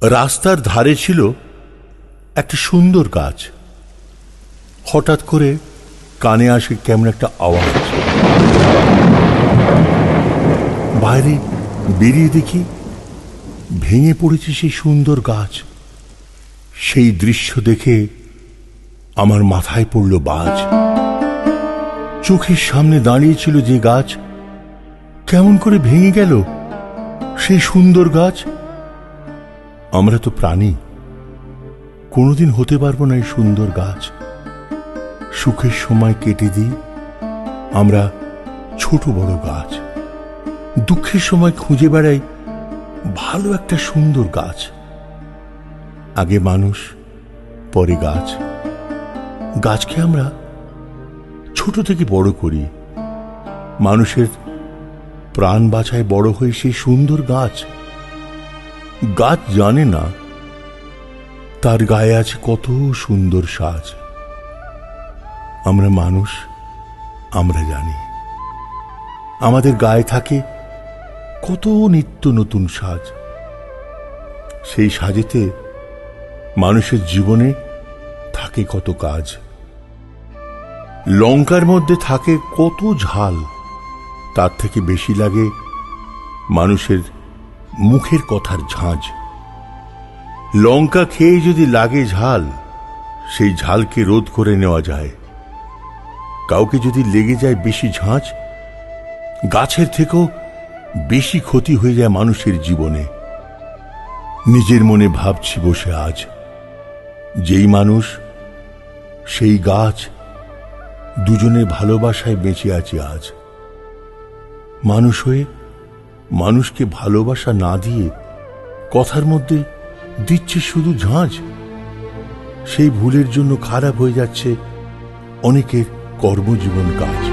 রাস্তার ধারে ছিল একটা সুন্দর গাছ। হঠাৎ করে কানে আসে কেমন একটা আওয়াজ। বাইরে বেরিয়ে দেখি ভেঙে পড়েছে সেই সুন্দর গাছ। সেই দৃশ্য দেখে আমার মাথায় পড়ল বাজ। চোখের সামনে দাঁড়িয়েছিল যে গাছ, কেমন করে ভেঙে গেল সেই সুন্দর গাছ। আমরা তো প্রাণী, কোনোদিন হতে পারবো না এই সুন্দর গাছ। সুখের সময় কেটে দিই আমরা ছোট বড় গাছ, দুঃখের সময় খুঁজে বেড়াই ভালো একটা সুন্দর গাছ। আগে মানুষ, পরে গাছ। গাছকে আমরা ছোট থেকে বড় করি, মানুষের প্রাণ বাঁচায় বড় হয়ে সেই সুন্দর গাছ। গাছ জানে না তার গায়ে আছে কত সুন্দর সাজ। আমরা মানুষ, আমরা জানি আমাদের গায়ে থাকে কত নিত্য নতুন সাজ। সেই সাজেতে মানুষের জীবনে থাকে কত কাজ। লঙ্কার মধ্যে থাকে কত ঝাল, তার থেকে বেশি লাগে মানুষের মুখের কথার ঝাঁঝ। লঙ্কা খেয়ে যদি লাগে ঝাল, সেই ঝালকে রোধ করে নেওয়া যায়। কাউকে যদি লেগে যায় বেশি ঝাঁঝ, গাছের থেকেও বেশি ক্ষতি হয়ে যায় মানুষের জীবনে। নিজের মনে ভাবছি বসে আজ, যেই মানুষ সেই গাছ, দুজনের ভালোবাসায় বেঁচে আছে আজ। মানুষ হয়ে মানুষকে ভালোবাসা না দিয়ে কথার মধ্যে দিচ্ছে শুধু ঝাঁঝ। সেই ভুলের জন্য খারাপ হয়ে যাচ্ছে অনেকের কর্মজীবন কাজ।